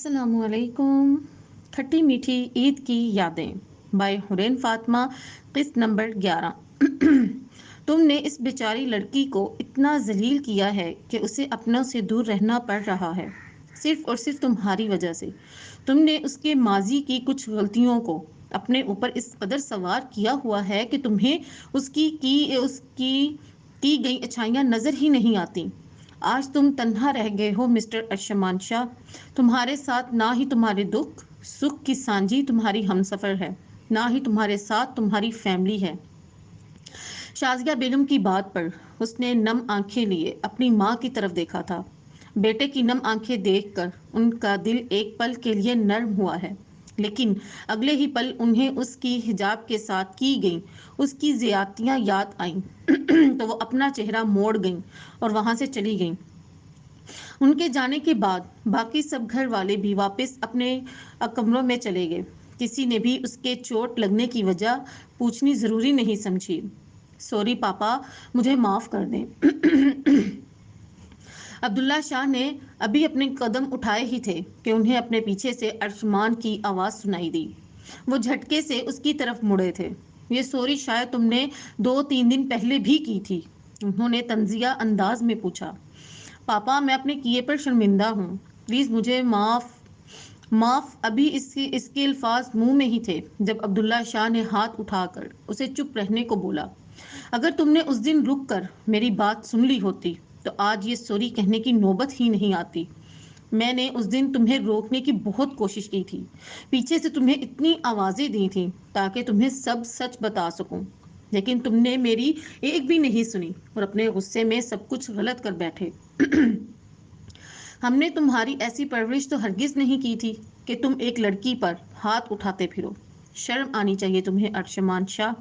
अस्सलामु अलैकुम। खट्टी मीठी ईद की यादें बाय हुरैन फातिमा। किस्त नंबर 11। तुमने इस बेचारी लड़की को इतना जलील किया है कि उसे अपनों से दूर रहना पड़ रहा है, सिर्फ और सिर्फ तुम्हारी वजह से। तुमने उसके माजी की कुछ गलतियों को अपने ऊपर इस कदर सवार किया हुआ है कि तुम्हें उसकी गई अच्छाइयाँ नजर ही नहीं आती। आज तुम तन्हा रह गए हो मिस्टर अरशमान शाह। तुम्हारे साथ ना ही तुम्हारे दुख सुख की सांझी तुम्हारी हमसफर है, ना ही तुम्हारे साथ तुम्हारी फैमिली है। शाजिया बेगम की बात पर उसने नम आंखें लिए अपनी माँ की तरफ देखा था। बेटे की नम आंखें देखकर उनका दिल एक पल के लिए नर्म हुआ है, लेकिन अगले ही पल उन्हें उसकी हिजाब के साथ की गई उसकी ज्यादतियां याद आईं। तो वो अपना चेहरा मोड़ गईं और वहां से चली गईं। उनके जाने के बाद बाकी सब घर वाले भी वापस अपने कमरों में चले गए। किसी ने भी उसके चोट लगने की वजह पूछनी जरूरी नहीं समझी। सॉरी पापा, मुझे माफ कर दें। अब्दुल्ला शाह ने अभी अपने कदम उठाए ही थे कि उन्हें अपने पीछे से अरशमान की आवाज सुनाई दी। वो झटके से उसकी तरफ मुड़े थे। ये सॉरी शायद तुमने 2-3 दिन पहले भी की थी, उन्होंने तंजिया अंदाज में पूछा। पापा, मैं अपने किए पर शर्मिंदा हूँ, प्लीज मुझे माफ माफ। अभी इसके अल्फाज मुंह में ही थे जब अब्दुल्ला शाह ने हाथ उठाकर उसे चुप रहने को बोला। अगर तुमने उस दिन रुक कर मेरी बात सुन ली होती तो आज ये सॉरी कहने की नौबत ही नहीं आती। मैंने उस दिन तुम्हें रोकने की बहुत कोशिश की थी, पीछे से तुम्हें इतनी आवाजें दी थी ताकि तुम्हें सब सच बता सकूं, लेकिन तुमने मेरी एक भी नहीं सुनी और अपने गुस्से में सब कुछ गलत कर बैठे। हमने तुम्हारी ऐसी परवरिश तो हरगिज नहीं की थी कि तुम एक लड़की पर हाथ उठाते फिरो। शर्म आनी चाहिए तुम्हें अरशमान शाह।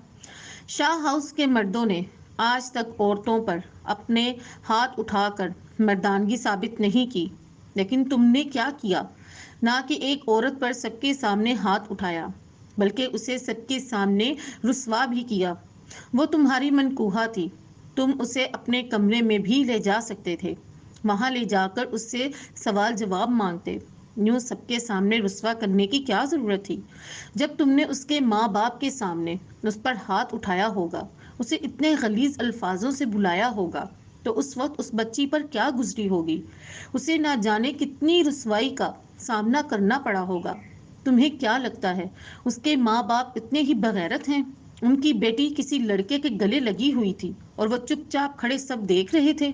शाह हाउस के मर्दों ने आज तक औरतों पर अपने हाथ उठाकर मर्दानगी साबित नहीं की, लेकिन तुमने क्या किया? ना कि एक औरत पर सबके सामने हाथ उठाया, बल्कि उसे सबके सामने रुस्वा भी किया। वो तुम्हारी मनकूहा थी, तुम उसे अपने कमरे में भी ले जा सकते थे, वहां ले जाकर उससे सवाल जवाब मांगते। यूं सबके सामने रुस्वा करने की क्या जरूरत थी? जब तुमने उसके माँ बाप के सामने उस पर हाथ उठाया होगा, उसे इतने गलीज अल्फाजों से बुलाया होगा, तो उस वक्त उस बच्ची पर क्या गुजरी होगी? उसे ना जाने कितनी रुसवाई का सामना करना पड़ा होगा। तुम्हें क्या लगता है उसके माँ बाप इतने ही बगैरत हैं? उनकी बेटी किसी लड़के के गले लगी हुई थी और वो चुपचाप खड़े सब देख रहे थे?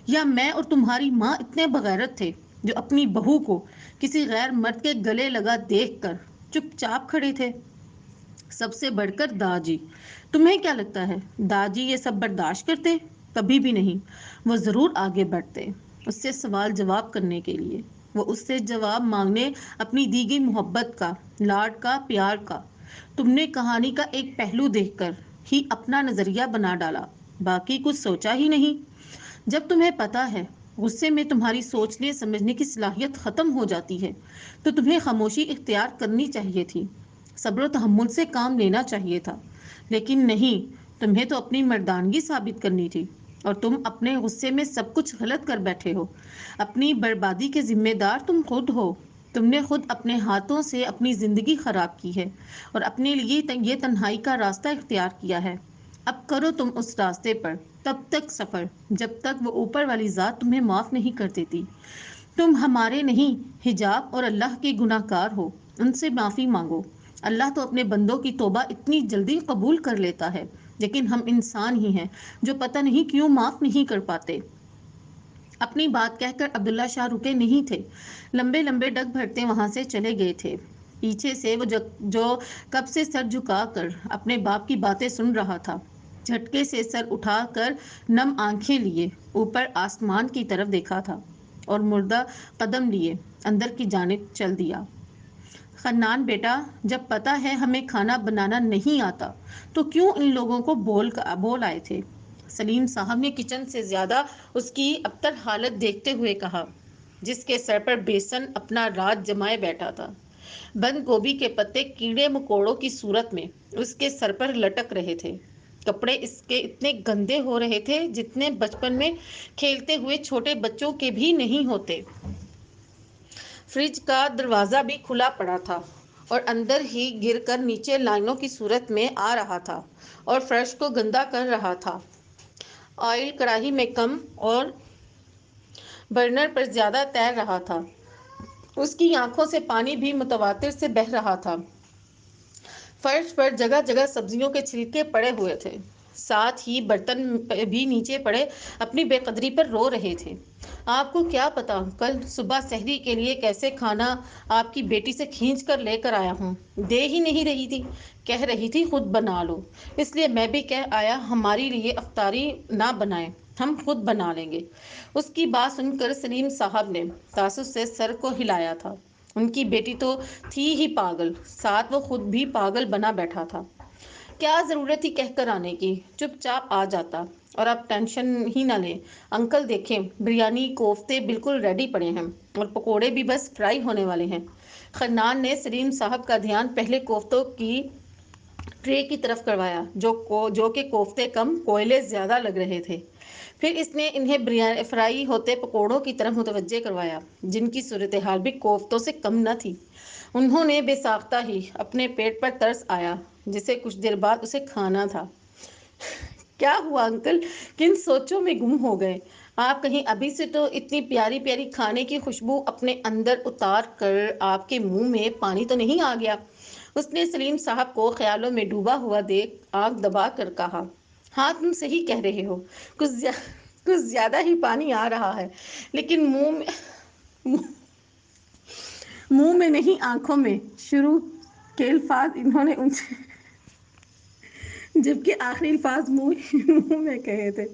या मैं और तुम्हारी माँ इतने बगैरत थे जो अपनी बहू को किसी गैर मर्द के गले लगा देखकर चुपचाप खड़े थे? सबसे बढ़कर दाजी। तुम्हें क्या लगता है दादी ये सब बर्दाश्त करते? कभी भी नहीं। वो जरूर आगे बढ़ते उससे सवाल जवाब करने के लिए, वो उससे जवाब मांगने अपनी दी गई मोहब्बत का, लाड का, प्यार का। तुमने कहानी का एक पहलू देखकर ही अपना नजरिया बना डाला, बाकी कुछ सोचा ही नहीं। जब तुम्हें पता है गुस्से में तुम्हारी सोचने समझने की सलाहियत खत्म हो जाती है, तो तुम्हें खामोशी इख्तियार करनी चाहिए थी, सब्र तहम्मुल से काम लेना चाहिए था। लेकिन नहीं, तुम्हें तो अपनी मर्दानगी साबित करनी थी और तुम अपने गुस्से में सब कुछ गलत कर बैठे हो। अपनी बर्बादी के जिम्मेदार तुम खुद हो। तुमने खुद अपने हाथों से अपनी जिंदगी खराब की है और अपने लिए ये तन्हाई का रास्ता इख्तियार किया है। अब करो तुम उस रास्ते पर तब तक सफर जब तक वो ऊपर वाली जात तुम्हें माफ नहीं कर देती। तुम हमारे नहीं, हिजाब और अल्लाह के गुनाहगार हो, उनसे माफी मांगो। अल्लाह तो अपने बंदों की तौबा इतनी जल्दी कबूल कर लेता है, लेकिन हम इंसान ही हैं जो पता नहीं क्यों माफ नहीं कर पाते। अपनी बात कहकर अब्दुल्ला शाह रुके नहीं थे, लंबे लंबे डग भरते वहां से चले गए थे। पीछे से वो जो कब से सर झुकाकर अपने बाप की बातें सुन रहा था, झटके से सर उठाकर नम आंखें लिए ऊपर आसमान की तरफ देखा था और मुर्दा कदम लिए अंदर की जानिब चल दिया। खन्नान बेटा, जब पता है हमें खाना बनाना नहीं आता तो क्यों इन लोगों को बोल आए थे? सलीम साहब ने किचन से ज्यादा उसकी अबतर हालत देखते हुए कहा, जिसके सर पर बेसन अपना राज जमाए बैठा था। बंद गोभी के पत्ते कीड़े मकोड़ों की सूरत में उसके सर पर लटक रहे थे। कपड़े इसके इतने गंदे हो रहे थे जितने बचपन में खेलते हुए छोटे बच्चों के भी नहीं होते। فریج کا دروازہ بھی کھلا پڑا تھا اور اندر ہی گر کر نیچے لائنوں کی صورت میں آ رہا تھا اور فرش کو گندا کر رہا تھا۔ آئل کڑاہی میں کم اور برنر پر زیادہ تیر رہا تھا۔ اس کی آنکھوں سے پانی بھی متواتر سے بہہ رہا تھا۔ فرش پر جگہ جگہ سبزیوں کے چھلکے پڑے ہوئے تھے، ساتھ ہی برتن بھی نیچے پڑے اپنی بے قدری پر رو رہے تھے۔ آپ کو کیا پتا کل صبح سحری کے لیے کیسے کھانا آپ کی بیٹی سے کھینچ کر لے کر آیا ہوں۔ دے ہی نہیں رہی تھی، کہہ رہی تھی خود بنا لو، اس لیے میں بھی کہہ آیا ہماری لیے افطاری نہ بنائیں، ہم خود بنا لیں گے۔ اس کی بات سن کر سلیم صاحب نے تعصب سے سر کو ہلایا تھا۔ ان کی بیٹی تو تھی ہی پاگل، ساتھ وہ خود بھی پاگل بنا بیٹھا تھا۔ کیا ضرورت تھی کہہ کر آنے کی، چپ چاپ آ جاتا۔ اور اب ٹینشن ہی نہ لیں انکل، دیکھیں بریانی کوفتے بالکل ریڈی پڑے ہیں اور پکوڑے بھی بس فرائی ہونے والے ہیں۔ خنان نے سلیم صاحب کا دھیان پہلے کوفتوں کی ٹرے کی طرف کروایا جو کہ کوفتے کم کوئلے زیادہ لگ رہے تھے۔ پھر اس نے انہیں فرائی ہوتے پکوڑوں کی طرف متوجہ کروایا جن کی صورتحال بھی کوفتوں سے کم نہ تھی۔ انہوں نے بے ساختہ ہی اپنے پیٹ پر ترس آیا جسے کچھ دیر بعد اسے کھانا تھا۔ کیا ہوا انکل، کن سوچوں میں گم ہو گئے آپ؟ کہیں ابھی سے تو اتنی پیاری پیاری کھانے کی خوشبو اپنے اندر اتار کر آپ کے منہ میں پانی تو نہیں آ گیا؟ اس نے سلیم صاحب کو خیالوں میں ڈوبا ہوا دیکھ آنکھ دبا کر کہا۔ ہاں تم صحیح کہہ رہے ہو، کچھ زیادہ ہی پانی آ رہا ہے، لیکن منہ میں نہیں آنکھوں میں۔ شروع کے الفاظ انہوں نے ان سے جبکہ آخری الفاظ منہ میں کہے تھے۔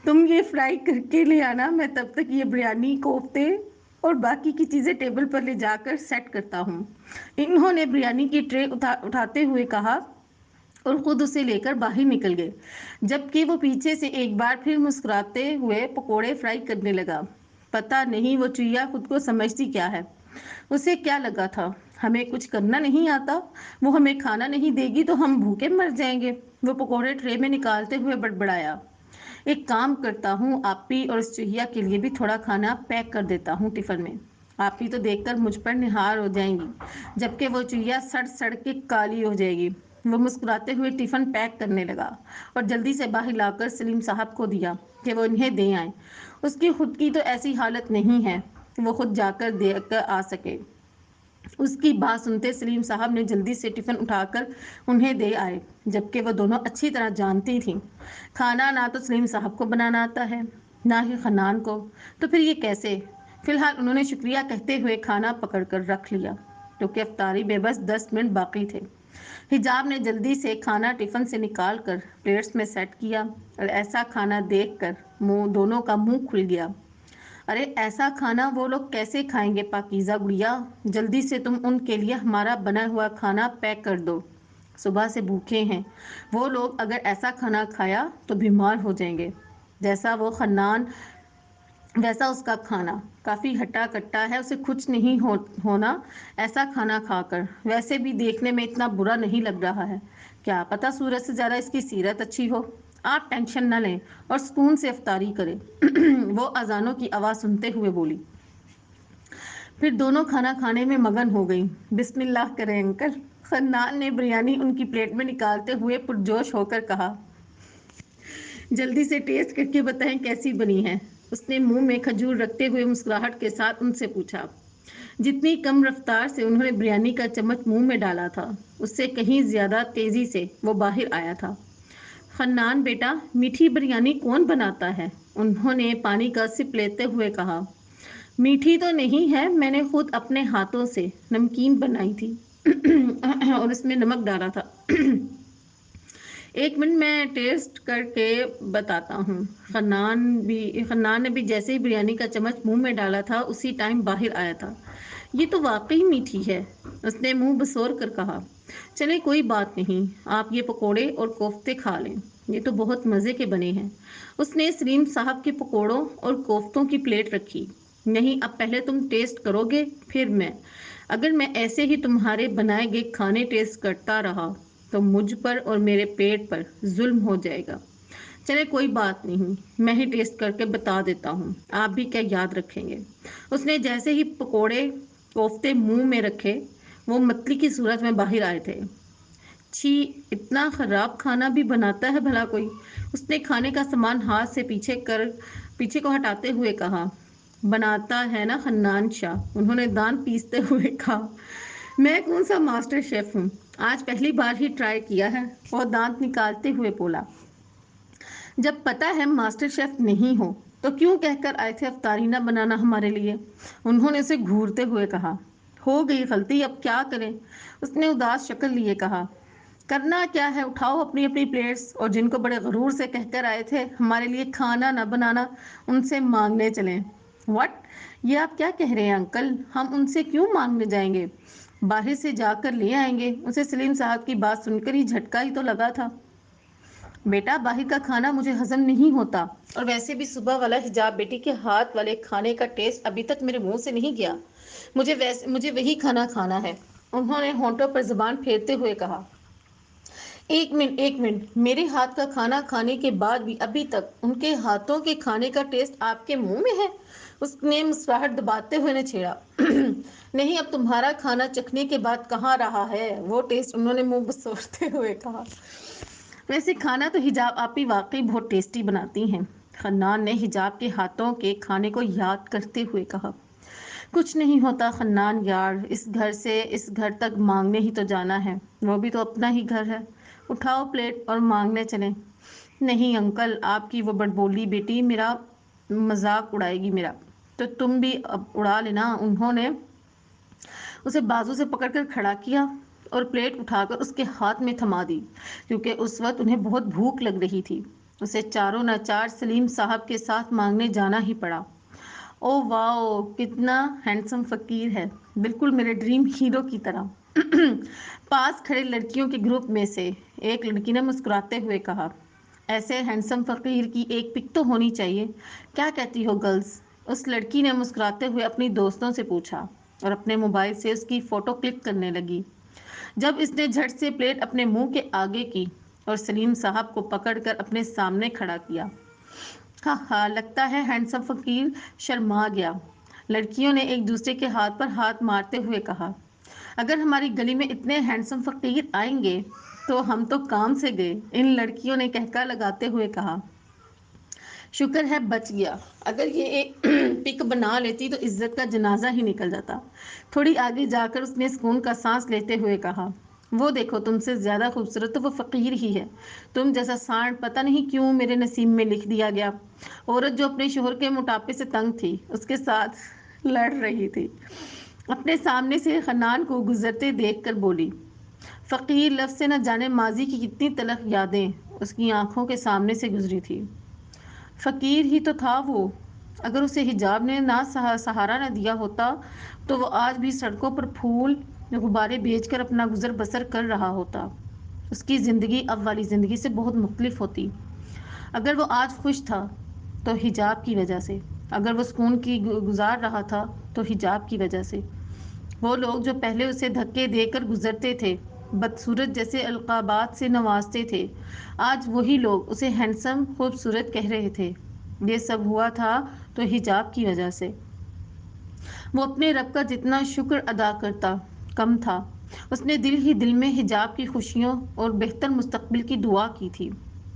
تم یہ فرائی کر کے لے آنا، میں تب تک یہ بریانی کوفتے اور باقی کی چیزیں ٹیبل پر لے جا کر سیٹ کرتا ہوں۔ انہوں نے بریانی کی ٹرے اٹھاتے ہوئے کہا اور خود اسے لے کر باہر نکل گئے، جبکہ وہ پیچھے سے ایک بار پھر مسکراتے ہوئے پکوڑے فرائی کرنے لگا۔ پتہ نہیں وہ چڑیا خود کو سمجھتی کیا ہے، اسے کیا لگا تھا ہمیں کچھ کرنا نہیں آتا، وہ ہمیں کھانا نہیں دے گی تو ہم بھوکے مر جائیں گے۔ وہ پکوڑے ٹرے میں نکالتے ہوئے بڑبڑایا۔ ایک کام کرتا ہوں، آپی اور اس چڑیا کے لیے بھی تھوڑا کھانا پیک کر دیتا ہوں ٹفن میں۔ آپی تو دیکھ کر مجھ پر نہار ہو جائیں گی، جبکہ وہ چڑیا سڑ سڑ کے کالی ہو جائے گی۔ وہ مسکراتے ہوئے ٹفن پیک کرنے لگا اور جلدی سے باہر لا کر سلیم صاحب کو دیا کہ وہ انہیں دے آئیں۔ اس کی خود کی تو ایسی حالت نہیں ہے کہ وہ خود جا کر دے کر آ سکے۔ اس کی بات سنتے سلیم صاحب نے جلدی سے ٹفن اٹھا کر انہیں دے آئے، جبکہ وہ دونوں اچھی طرح جانتی تھیں کھانا نہ تو سلیم صاحب کو بنانا آتا ہے نہ ہی خنان کو، تو پھر یہ کیسے؟ فی الحال انہوں نے شکریہ کہتے ہوئے کھانا پکڑ کر رکھ لیا کیونکہ افطاری میں بس 10 منٹ باقی تھے۔ حجاب نے جلدی سے کھانا ٹفن سے نکال کر پلیٹس میں سیٹ کیا اور ایسا کھانا دیکھ کر دونوں کا منہ کھل گیا۔ ارے ایسا کھانا وہ لوگ کیسے کھائیں گے پاکیزہ گڑیا؟ جلدی سے تم ان کے لیے ہمارا بنا ہوا کھانا پیک کر دو، صبح سے بھوکے ہیں وہ لوگ، اگر ایسا کھانا کھایا تو بیمار ہو جائیں گے۔ جیسا وہ خنان ویسا اس کا کھانا، کافی ہٹا کٹا ہے، اسے کچھ نہیں ہونا ایسا کھانا کھا کر، ویسے بھی دیکھنے میں اتنا برا نہیں لگ رہا ہے، کیا پتہ سورج سے زیادہ اس کی سیرت اچھی ہو۔ آپ ٹینشن نہ لیں اور سکون سے افطاری کریں۔ وہ اذانوں کی آواز سنتے ہوئے بولی۔ پھر دونوں کھانا کھانے میں مگن ہو گئیں۔ بسم اللہ کریں انکل، خنان نے بریانی ان کی پلیٹ میں نکالتے ہوئے پرجوش ہو کر کہا۔ جلدی سے ٹیسٹ کر کے بتائیں کیسی بنی ہے؟ اس نے منہ میں کھجور رکھتے ہوئے مسکراہٹ کے ساتھ ان سے پوچھا۔ جتنی کم رفتار سے انہوں نے بریانی کا چمچ منہ میں ڈالا تھا، اس سے کہیں زیادہ تیزی سے وہ باہر آیا تھا۔ خنان بیٹا، میٹھی بریانی کون بناتا ہے؟ انہوں نے پانی کا سپ لیتے ہوئے کہا۔ میٹھی تو نہیں ہے، میں نے خود اپنے ہاتھوں سے نمکین بنائی تھی اور اس میں نمک ڈالا تھا۔ ایک منٹ میں ٹیسٹ کر کے بتاتا ہوں۔ خنان نے بھی جیسے ہی بریانی کا چمچ منہ میں ڈالا تھا اسی ٹائم باہر آیا تھا۔ یہ تو واقعی میٹھی ہے، اس نے منہ بسور کر کہا۔ چلیں کوئی بات نہیں، آپ یہ پکوڑے اور کوفتے کھا لیں، یہ تو بہت مزے کے بنے ہیں۔ اس نے سلیم صاحب کے پکوڑوں اور کوفتوں کی پلیٹ رکھی۔ نہیں، اب پہلے تم ٹیسٹ کرو گے پھر میں۔ اگر میں ایسے ہی تمہارے بنائے گئے کھانے ٹیسٹ کرتا رہا تو مجھ پر اور میرے پیٹ پر ظلم ہو جائے گا۔ चले कोई बात नहीं, मैं ही टेस्ट करके बता देता हूँ, आप भी क्या याद रखेंगे। उसने जैसे ही पकोड़े कोफ्ते मुंह में रखे, वो मतली की सूरत में बाहर आए थे। छी, इतना खराब खाना भी बनाता है भला कोई। उसने खाने का सामान हाथ से पीछे को हटाते हुए कहा। बनाता है ना खन्नान शाह, उन्होंने दांत पीसते हुए कहा। मैं कौन सा मास्टर शेफ हूँ, आज पहली बार ही ट्राई किया है, और दांत निकालते हुए बोला। जब पता है मास्टर शेफ नहीं हो तो क्यों कहकर आए थे अफ्तारी ना बनाना हमारे लिए, उन्होंने उसे घूरते हुए कहा। हो गई गलती, अब क्या करें, उसने उदास शक्ल लिए कहा। करना क्या है, उठाओ अपनी अपनी प्लेट्स, और जिनको बड़े गरूर से कहकर आए थे हमारे लिए खाना ना बनाना, उनसे मांगने चलें। व्हाट, ये आप क्या कह रहे हैं अंकल, हम उनसे क्यों मांगने जाएंगे, बाहर से जाकर ले आएंगे। उसे सलीम साहब की बात सुनकर ही झटका ही तो लगा था। बेटा, बाहर का खाना मुझे हजम नहीं होता, और वैसे भी सुबह वाला हिजाब बेटी के हाथ वाले खाने का टेस्ट अभी तक मेरे मुंह से नहीं गया। मुझे वही खाना खाना है, उन्होंने होंठों पर जुबान फेरते हुए कहा। एक मिनट, मेरे हाथ का खाना खाने के बाद भी अभी तक उनके हाथों के खाने का टेस्ट आपके मुंह में है, उसने मुस्कुराहट दबाते हुए ने छेड़ा। नहीं, अब तुम्हारा खाना चखने के बाद कहाँ रहा है वो टेस्ट, उन्होंने मुंह बसोरते हुए कहा। वैसे खाना तो हिजाब आप ही वाकई बहुत टेस्टी बनाती हैं, खन्नान ने हिजाब के हाथों के खाने को याद करते हुए कहा। कुछ नहीं होता खन्नान यार, इस घर से इस घर तक मांगने ही तो जाना है, वो भी तो अपना ही घर है। उठाओ प्लेट और मांगने चलें। नहीं अंकल, आपकी वो बड़बोली बेटी मेरा मजाक उड़ाएगी मेरा, तो तुम भी अब उड़ा लेना। उन्होंने उसे बाजू से पकड़कर खड़ा किया और प्लेट उठाकर उसके हाथ में थमा दी, क्योंकि उस वक्त उन्हें बहुत भूख लग रही थी। उसे चारों नाचार सलीम साहब के साथ मांगने जाना ही पड़ा। ओ वाओ, कितना हैंडसम फकीर है, बिल्कुल मेरे ड्रीम हीरो की तरह। पास खड़े लड़कियों के ग्रुप में से एक लड़की ने मुस्कुराते हुए कहा। ऐसे हैंडसम फकीर की एक पिक तो होनी चाहिए, क्या कहती हो गर्ल्स, उस लड़की ने मुस्कुराते हुए अपनी दोस्तों से पूछा और अपने मोबाइल से उसकी फोटो क्लिक करने लगी। जब इसने झट से प्लेट अपने मुंह के आगे की और सलीम साहब को पकड़कर अपने सामने खड़ा किया। हाँ हाँ, लगता है हैंडसम फकीर शर्मा गया, लड़कियों ने एक दूसरे के हाथ पर हाथ मारते हुए कहा। अगर हमारी गली में इतने हैंडसम फकीर आएंगे तो हम तो काम से गए, इन लड़कियों ने कहका लगाते हुए कहा। शुक्र है बच गया, अगर ये एक पिक बना लेती तो इज्जत का जनाजा ही निकल जाता। थोड़ी आगे जाकर उसने सुकून का सांस लेते हुए कहा। वो देखो, तुमसे ज्यादा खूबसूरत तो वो फकीर ही है, तुम जैसा सांड पता नहीं क्यों मेरे नसीब में लिख दिया गया। औरत जो अपने शोहर के मोटापे से तंग थी उसके साथ लड़ रही थी, अपने सामने से खन्नान को गुजरते देखकर बोली। फकीर लफ्ज से न जाने माजी की कितनी तलख यादें उसकी आंखों के सामने से गुजरी थी। फकीर ही तो था वो, अगर उसे हिजाब ने ना सहारा न दिया होता तो वो आज भी सड़कों पर फूल गुब्बारे बेचकर अपना गुजर बसर कर रहा होता। उसकी जिंदगी अब वाली जिंदगी से बहुत मुख्तलिफ होती। अगर वो आज खुश था तो हिजाब की वजह से, अगर वो सुकून की गुजार रहा था तो हिजाब की वजह से। वो लोग जो पहले उसे धक्के देकर गुजरते थे, बदसूरत जैसे अलकाबात से नवाजते थे, आज वही लोग उसे हैंडसम खूबसूरत कह रहे थे। ये सब हुआ था तो हिजाब की वजह से। वो अपने रब का जितना शुक्र अदा करता कम था। उसने दिल ही दिल में हिजाब की खुशियों और बेहतर मुस्तकबिल की दुआ की थी,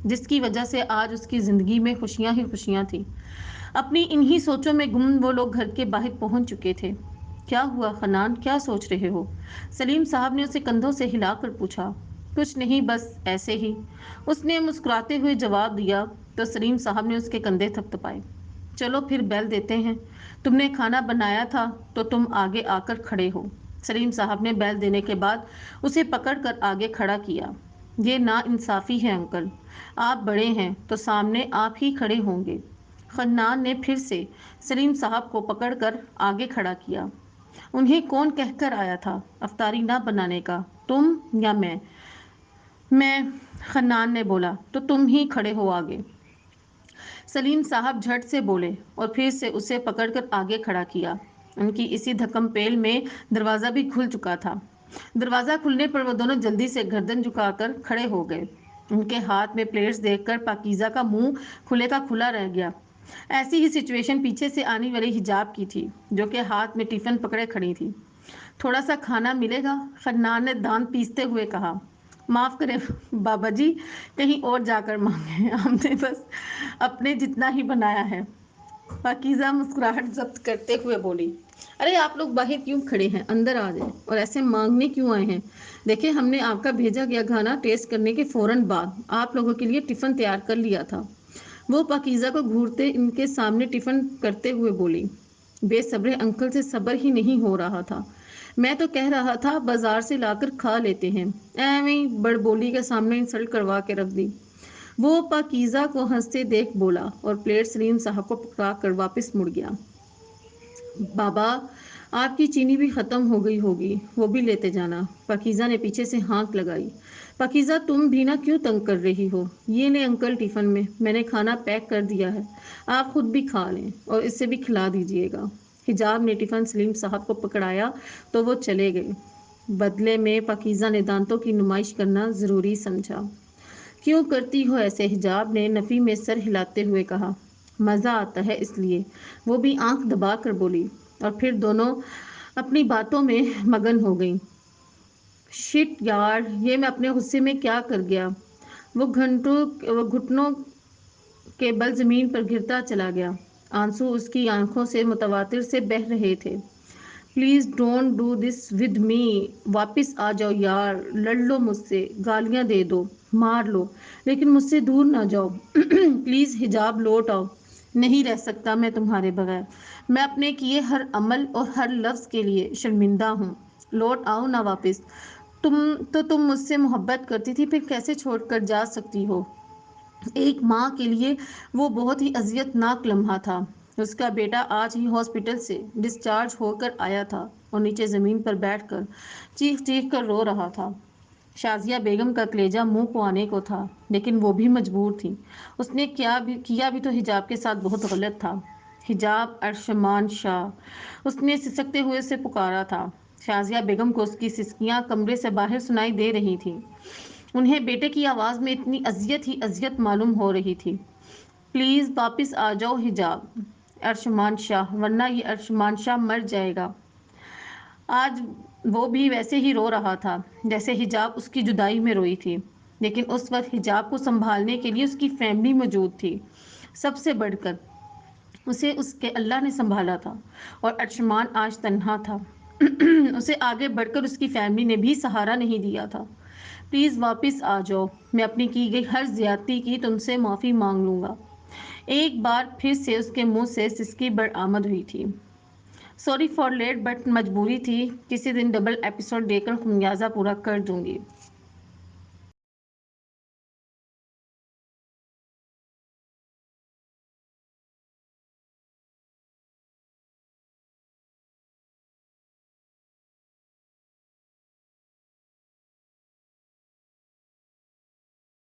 जिसकी वजह से आज उसकी जिंदगी में खुशियां ही खुशियां थी। अपनी इन्हीं सोचों में गुम वो लोग घर के बाहर पहुंच चुके थे। क्या हुआ खनान, क्या सोच रहे हो, सलीम साहब ने उसे कंधों से हिलाकर पूछा। कुछ नहीं, बस ऐसे ही, उसने मुस्कुराते हुए जवाब दिया। तो सलीम साहब ने उसके कंधे थपथपाए। चलो फिर बैल देते हैं, तुमने खाना बनाया था तो तुम आगे आकर खड़े हो। सलीम साहब ने बैल देने के बाद उसे पकड़कर आगे खड़ा किया। ये ना इंसाफी है अंकल, आप बड़े हैं तो सामने आप ही खड़े होंगे। खन्नान ने फिर से सलीम साहब को पकड़कर आगे खड़ा किया। उन्हें कौन कहकर आया था अफ्तारी ना बनाने का, तुम या मैं, खन्नान ने बोला। तो तुम ही खड़े हो आगे, सलीम साहब झट से बोले और फिर से उसे पकड़कर आगे खड़ा किया। उनकी इसी धक्कमपेल में दरवाजा भी खुल चुका था। दरवाजा खुलने पर वो दोनों जल्दी से गर्दन झुकाकर खड़े हो गए। ان کے ہاتھ میں پلیٹس دیکھ کر پاکیزہ کا منہ کھلے کا کھلا رہ گیا۔ ایسی ہی سچویشن پیچھے سے آنے والی حجاب کی تھی، جو کہ ہاتھ میں ٹفن پکڑے کھڑی تھی۔ تھوڑا سا کھانا ملے گا؟ فنان نے دانت پیستے ہوئے کہا۔ معاف کریں بابا جی، کہیں اور جا کر مانگیں، ہم نے بس اپنے جتنا ہی بنایا ہے۔ پاکیزہ مسکراہٹ ضبط کرتے ہوئے بولی، ارے آپ لوگ باہر کیوں کھڑے ہیں؟ اندر آ جائیں، اور ایسے مانگنے کیوں آئے ہیں؟ دیکھیں، ہم نے آپ کا بھیجا گیا کھانا ٹیسٹ کرنے کے فوراً بعد آپ لوگوں کے لیے ٹفن تیار کر لیا تھا۔ وہ پاکیزہ کو گھورتے ان کے سامنے ٹفن کرتے ہوئے بولی۔ بے صبرے انکل سے صبر ہی نہیں ہو رہا تھا۔ میں تو کہہ رہا تھا بازار سے لا کر کھا لیتے ہیں، ایویں بڑ بولی کے سامنے انسلٹ کروا کے رکھ دی۔ وہ پاکیزہ کو ہنستے دیکھ بولا اور پلیٹ سلیم صاحب کو پکڑا کر واپس مڑ گیا۔ بابا، آپ کی چینی بھی ختم ہو گئی ہوگی، وہ بھی لیتے جانا۔ پاکیزہ نے پیچھے سے ہانک لگائی۔ پاکیزہ تم بھی نہ کیوں تنگ کر رہی ہو؟ یہ لیں انکل ٹفن میں نے کھانا پیک کر دیا ہے، آپ خود بھی کھا لیں اور اسے بھی کھلا دیجیے گا۔ حجاب نے ٹفن سلیم صاحب کو پکڑایا تو وہ چلے گئے۔ بدلے میں پاکیزہ نے دانتوں کی نمائش کرنا ضروری سمجھا۔ کیوں کرتی ہو ایسے؟ حجاب نے نفی میں سر ہلاتے ہوئے کہا۔ مزہ آتا ہے اس لیے، وہ بھی آنکھ دبا کر بولی، اور پھر دونوں اپنی باتوں میں مگن ہو گئیں۔ شٹ یار، یہ میں اپنے غصے میں کیا کر گیا؟ وہ گھٹنوں کے بل زمین پر گرتا چلا گیا۔ آنسو اس کی آنکھوں سے متواتر سے بہہ رہے تھے۔ Please don't do this with me, واپس آ جاؤ یار، لڑ لو مجھ سے، گالیاں دے دو، مار لو، لیکن مجھ سے دور نہ جاؤ۔ پلیز حجاب لوٹ آؤ، نہیں رہ سکتا میں تمہارے بغیر، میں اپنے کیے ہر عمل اور ہر لفظ کے لیے شرمندہ ہوں، لوٹ آؤ نہ واپس۔ تم مجھ سے محبت کرتی تھی، پھر کیسے چھوڑ کر جا سکتی ہو؟ ایک ماں کے لیے وہ بہت ہی اذیت ناک لمحہ تھا۔ اس کا بیٹا آج ہی ہاسپٹل سے ڈسچارج ہو کر آیا تھا اور نیچے زمین پر بیٹھ کر چیخ چیخ کر رو رہا تھا۔ شازیہ بیگم کا کلیجہ منہ کو آنے کو تھا، لیکن وہ بھی مجبور تھی۔ اس نے کیا بھی تو حجاب کے ساتھ بہت غلط تھا۔ حجاب، ارشمان شاہ، اس نے سسکتے ہوئے اسے پکارا تھا۔ شازیہ بیگم کو اس کی سسکیاں کمرے سے باہر سنائی دے رہی تھیں۔ انہیں بیٹے کی آواز میں اتنی اذیت ہی اذیت معلوم ہو رہی تھی۔ پلیز واپس آ جاؤ حجاب، ارشمان شاہ، ورنہ یہ ارشمان شاہ مر جائے گا۔ آج وہ بھی ویسے ہی رو رہا تھا جیسے حجاب اس کی جدائی میں روئی تھی، لیکن اس وقت حجاب کو سنبھالنے کے لیے اس کی فیملی موجود تھی۔ سب سے بڑھ کر اسے اس کے اللہ نے سنبھالا تھا، اور ارشمان آج تنہا تھا۔ اسے آگے بڑھ کر اس کی فیملی نے بھی سہارا نہیں دیا تھا۔ پلیز واپس آ جاؤ، میں اپنی کی گئی ہر زیادتی کی تم سے معافی مانگ لوں گا۔ ایک بار پھر سے اس کے منہ سے سسکی برآمد ہوئی تھی۔ سوری فار لیٹ، بٹ مجبوری تھی، کسی دن ڈبل ایپیسوڈ دے کر خمیازہ پورا کر دوں گی۔